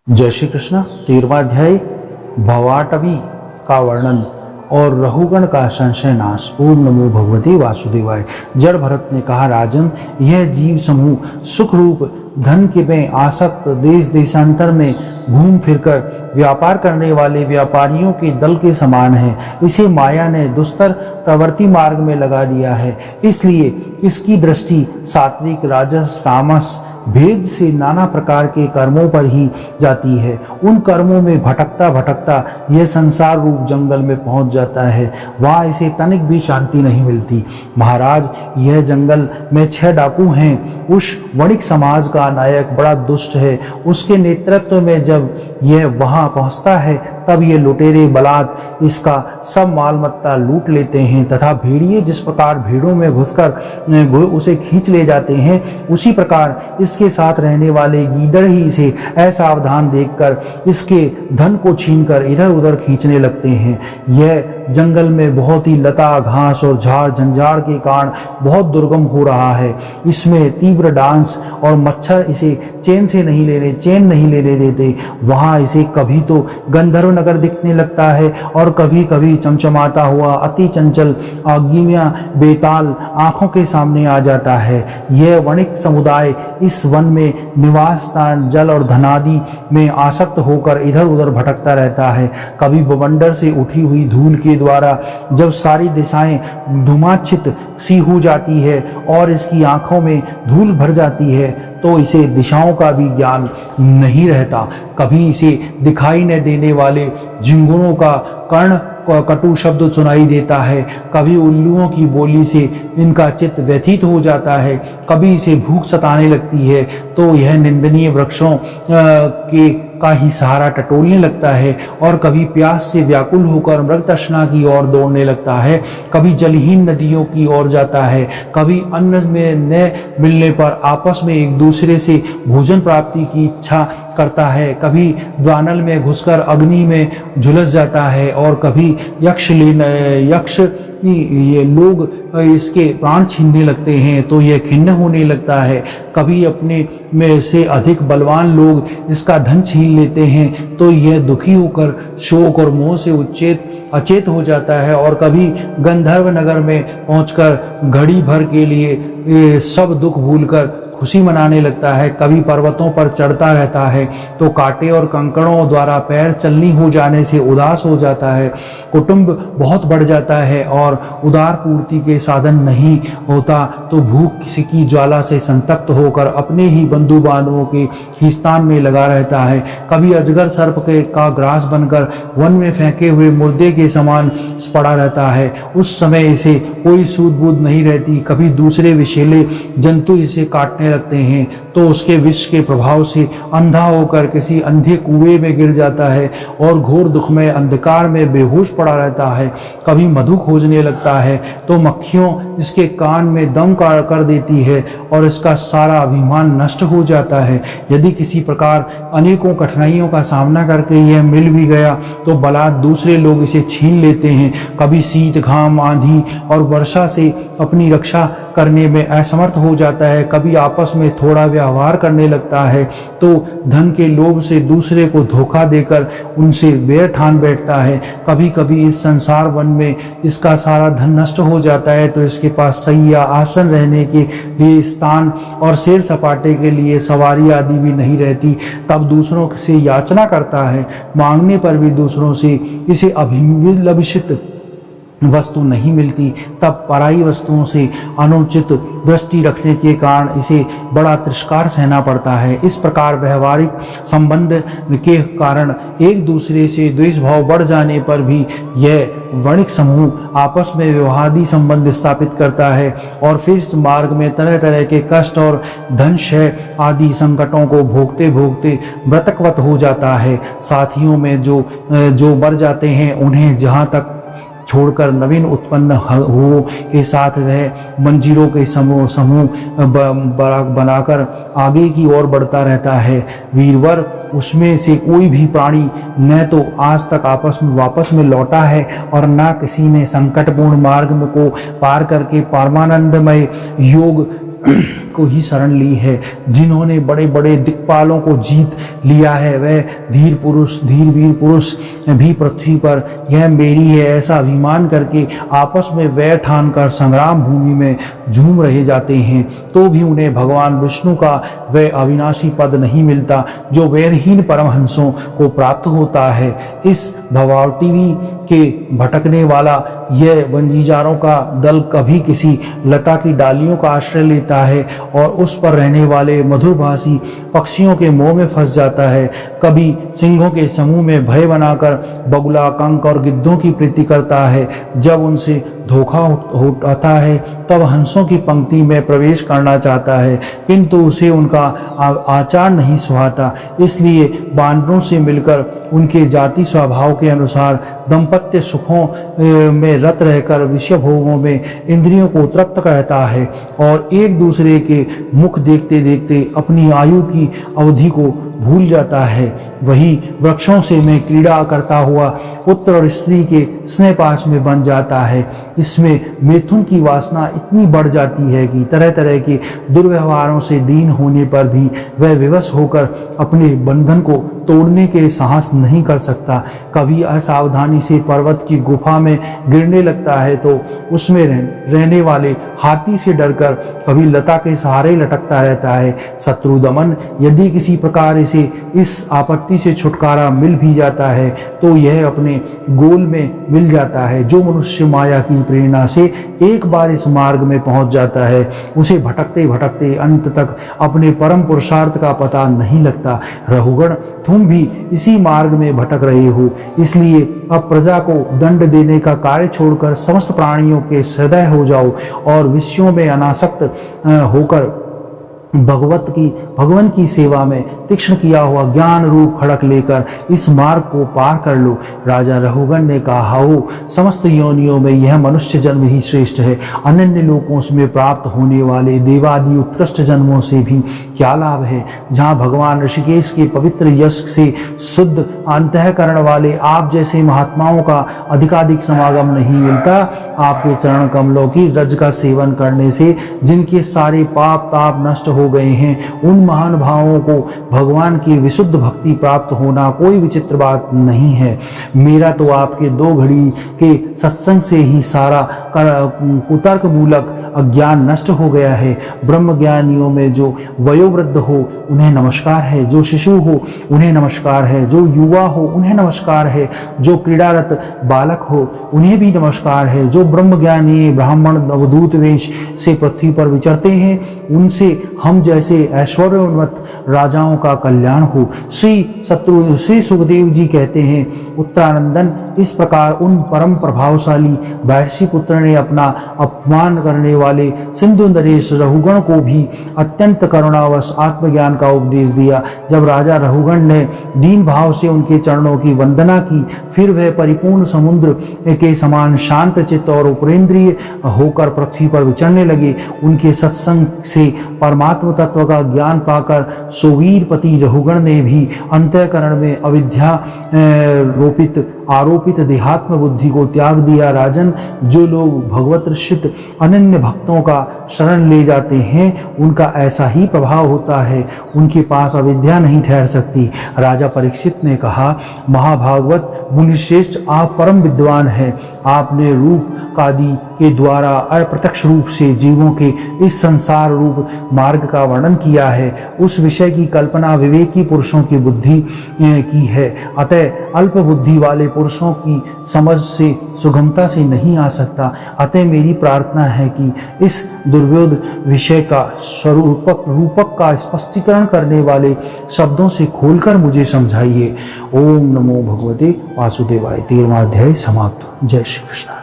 जय श्री कृष्ण। 13वां अध्याय भवाटवी का वर्णन और रहुगण का संशय नाश। ओम नमो भगवते वासुदेवाय। जड़ भरत ने कहा, राजन, यह जीव समूह सुख रूप धन के में आसक्त देश देशांतर में घूम फिरकर व्यापार करने वाले व्यापारियों के दल के समान है। इसे माया ने दुस्तर प्रवृत्ति मार्ग में लगा दिया है, इसलिए इसकी दृष्टि सात्विक, राजस, तामस भेद से नाना प्रकार के कर्मों पर ही जाती है। उन कर्मों में भटकता भटकता यह संसार रूप जंगल में पहुंच जाता है। वहाँ इसे तनिक भी शांति नहीं मिलती। महाराज, यह जंगल में 6 डाकू हैं। उस वणिक समाज का नायक बड़ा दुष्ट है। उसके नेतृत्व में जब यह वहाँ पहुँचता है तब ये लुटेरे बलात् इसका सब माल मत्ता लूट लेते हैं तथा भेड़िए जिस प्रकार भीड़ों में घुसकर उसे खींच ले जाते हैं, उसी प्रकार इसके साथ रहने वाले गीदड़ ही इसे असावधान देखकर इसके धन को छीनकर इधर उधर खींचने लगते हैं। यह जंगल में बहुत ही लता घास और झाड़ झंझाड़ के कारण बहुत दुर्गम हो रहा है। इसमें तीव्र डांस और मच्छर इसे चैन नहीं लेने देते। वहाँ इसे कभी तो गंधर्व नगर दिखने लगता है और कभी कभी चमचमाता हुआ अति चंचल आगिमिया बेताल आंखों के सामने आ जाता है। यह वणिक समुदाय इस वन में निवास स्थान, जल और धनादि में आसक्त होकर इधर उधर भटकता रहता है। कभी बवंडर से उठी हुई धूल के द्वारा जब सारी दिशाएं धूमाच्छित सी हो जाती है और इसकी आंखों में धूल भर जाती है तो इसे दिशाओं का भी ज्ञान नहीं रहता। कभी इसे दिखाई न देने वाले झिंगुरों का कर्ण कटु शब्द सुनाई देता है। कभी उल्लुओं की बोली से इनका चित्त व्यथित हो जाता है। कभी इसे भूख सताने लगती है तो यह निंदनीय वृक्षों का ही सहारा टटोलने लगता है और कभी प्यास से व्याकुल होकर मृग तृष्णा की ओर दौड़ने लगता है। कभी जलहीन नदियों की ओर जाता है। कभी अन्न में न मिलने पर आपस में एक दूसरे से भोजन प्राप्ति की इच्छा करता है। कभी द्वानल में घुसकर अग्नि में झुलस जाता है और कभी यक्ष ये लोग इसके प्राण छीनने लगते हैं तो यह खिन्न होने लगता है। कभी अपने में से अधिक बलवान लोग इसका धन छीन लेते हैं तो यह दुखी होकर शोक और मोह से अचेत हो जाता है और कभी गंधर्व नगर में पहुंचकर घड़ी भर के लिए सब दुख भूलकर खुशी मनाने लगता है। कभी पर्वतों पर चढ़ता रहता है तो कांटे और कंकड़ों द्वारा पैर चलनी हो जाने से उदास हो जाता है। कुटुंब बहुत बढ़ जाता है और उदार पूर्ति के साधन नहीं होता तो भूख की ज्वाला से संतप्त होकर अपने ही बंधु बांधवों के ही स्थान में लगा रहता है। कभी अजगर सर्प का ग्रास बनकर वन में फेंके हुए मुर्दे के समान पड़ा रहता है। उस समय इसे कोई सूध बूध नहीं रहती। कभी दूसरे विषैले जंतु इसे काटने लगते हैं तो उसके विष के प्रभाव से अंधा होकर किसी अंधे कुएं में गिर जाता है और घोर दुखमय अंधकार में बेहोश पड़ा रहता है। कभी मधु खोजने लगता है तो मक्खियों इसके कान में दम कर देती है और इसका सारा अभिमान नष्ट हो जाता है। यदि किसी प्रकार अनेकों कठिनाइयों का सामना करके यह मिल भी गया तो बलात् दूसरे लोग इसे छीन लेते हैं। कभी शीत, घाम, आंधी और वर्षा से अपनी रक्षा करने में असमर्थ हो जाता है। कभी आपस में थोड़ा व्यवहार करने लगता है तो धन के लोभ से दूसरे को धोखा देकर उनसे बैर ठान बैठता है। कभी कभी इस संसार वन में इसका सारा धन नष्ट हो जाता है तो इसके पास सैया, आसन, रहने के लिए स्थान और सैर सपाटे के लिए सवारी आदि भी नहीं रहती। तब दूसरों से याचना करता है। मांगने पर भी दूसरों से इसे अभिलषित वस्तु नहीं मिलती। तब पराई वस्तुओं से अनुचित दृष्टि रखने के कारण इसे बड़ा तिरस्कार सहना पड़ता है। इस प्रकार व्यवहारिक संबंध के कारण एक दूसरे से द्वेष भाव बढ़ जाने पर भी यह वणिक समूह आपस में व्यवहारिक संबंध स्थापित करता है और फिर इस मार्ग में तरह तरह के कष्ट और धन क्षय आदि संकटों को भोगते भोगते मृतकवत हो जाता है। साथियों में जो मर जाते हैं उन्हें जहाँ तक छोड़कर नवीन उत्पन्न हो के साथ वह मंजीरों के समूह बनाकर आगे की ओर बढ़ता रहता है। वीरवर, उसमें से कोई भी प्राणी न तो आज तक वापस में लौटा है और न किसी ने संकटपूर्ण मार्ग को पार करके परमानंदमय योग को ही शरण ली है। जिन्होंने बड़े बड़े दिक्पालों को जीत लिया है, वह धीर वीर पुरुष भी पृथ्वी पर यह मेरी है ऐसा अभिमान करके आपस में वैर ठानकर संग्राम भूमि में झूम रहे जाते हैं, तो भी उन्हें भगवान विष्णु का वह अविनाशी पद नहीं मिलता जो वैरहीन परमहंसों को प्राप्त होता है। इस भवावटीवी के भटकने वाला यह वंजीजारों का दल कभी किसी लता की डालियों का आश्रय लेता है और उस पर रहने वाले मधुरभाषी पक्षियों के मोह में फंस जाता है, कभी सिंहों के समूह में भय बनाकर बगुला, कंक और गिद्धों की प्रीति करता है। जब उनसे धोखा होता है तब हंसों की पंक्ति में प्रवेश करना चाहता है, किंतु उसे उनका आचार नहीं सुहाता, इसलिए बानरों से मिलकर उनके जाति स्वभाव के अनुसार दाम्पत्य सुखों में रत रहकर विषय भोगों में इंद्रियों को तृप्त करता है और एक दूसरे के मुख देखते देखते अपनी आयु की अवधि को भूल जाता है। वही वृक्षों से में क्रीड़ा करता हुआ पुत्र और स्त्री के स्नेह पास में बन जाता है। इसमें मैथुन की वासना इतनी बढ़ जाती है कि तरह तरह के दुर्व्यवहारों से दीन होने पर भी वह विवश होकर अपने बंधन को तोड़ने के साहस नहीं कर सकता। कभी असावधानी से पर्वत की गुफा में गिरने लगता है तो उसमें रहने वाले हाथी से डरकर कभी लता के सहारे लटकता रहता है। शत्रु दमन यदि किसी प्रकार इसे इस आपत्ति से छुटकारा मिल भी जाता है तो यह अपने गोल में मिल जाता है। जो मनुष्य माया की प्रेरणा से एक बार इस मार्ग में पहुंच जाता है उसे भटकते भटकते अंत तक अपने परम पुरुषार्थ का पता नहीं लगता। रहुगण, तुम भी इसी मार्ग में भटक रहे हो, इसलिए अब प्रजा को दंड देने का कार्य छोड़कर समस्त प्राणियों के हृदय हो जाओ और विषयों में अनासक्त होकर भगवान की सेवा में तीक्ष्ण किया हुआ ज्ञान रूप खड़क लेकर इस मार्ग को पार कर लो। राजा रहुगण ने कहा, हो समस्त योनियों में यह मनुष्य जन्म ही श्रेष्ठ है। अनन्य लोकों में प्राप्त होने वाले देवादि उत्कृष्ट जन्मों से भी क्या लाभ है। जहाँ भगवान ऋषिकेश के पवित्र यश से शुद्ध अंतःकरण वाले आप जैसे महात्माओं का अधिकाधिक समागम नहीं मिलता। आपके चरण कमलों की रज का सेवन करने से जिनके सारे पाप ताप नष्ट हो गए हैं, उन महान भावों को भगवान की विशुद्ध भक्ति प्राप्त होना कोई विचित्र बात नहीं है। मेरा तो आपके 2 घड़ी के सत्संग से ही सारा कुतर्क मूलक अज्ञान नष्ट हो गया है। ब्रह्म ज्ञानियों में जो वयोवृद्ध हो उन्हें नमस्कार है, जो शिशु हो उन्हें नमस्कार है, जो युवा हो उन्हें नमस्कार है, जो क्रीड़ारत बालक हो उन्हें भी नमस्कार है, जो ब्रह्म ज्ञानी ब्राह्मण अवधूत वेश से पृथ्वी पर विचरते हैं उनसे हम जैसे ऐश्वर्योन्मत्त राजाओं का कल्याण हो। श्री सुखदेव जी कहते हैं, उत्तरानंदन, इस प्रकार उन परम प्रभावशाली वैश्य पुत्र ने अपना अपमान करने वाले सिंधु नरेश रहुगण को भी अत्यंत करुणावश आत्मज्ञान का उपदेश दिया। जब राजा रहुगण ने दीन भाव से उनके चरणों की वंदना की, फिर वह परिपूर्ण समुद्र के समान शांत चित्त और उपरेंद्रिय होकर पृथ्वी पर विचरने लगे। उनके सत्संग से परमात्म तत्व का ज्ञान पाकर सुवीरपति रहुगण ने भी अंतःकरण में अविद्या आरोपित देहात्म बुद्धि को त्याग दिया। राजन, जो लोग भगवत ऋषित अनन्य भक्तों का शरण ले जाते हैं उनका ऐसा ही प्रभाव होता है, उनके पास अविद्या नहीं ठहर सकती। राजा परीक्षित ने कहा, महाभागवत मुनिश्रेष्ठ, आप परम विद्वान हैं। आपने रूप आदि के द्वारा अप्रत्यक्ष रूप से जीवों के इस संसार रूप मार्ग का वर्णन किया है। उस विषय की कल्पना विवेकी पुरुषों की बुद्धि की है, अतः अल्प बुद्धि वाले पुरुषों की समझ से सुगमता से नहीं आ सकता। अतः मेरी प्रार्थना है कि इस दुर्बोध विषय का रूपक का स्पष्टीकरण करने वाले शब्दों से खोलकर मुझे समझाइए। ओम नमो भगवते वासुदेवाय। 13वां अध्याय समाप्त। जय श्री कृष्ण।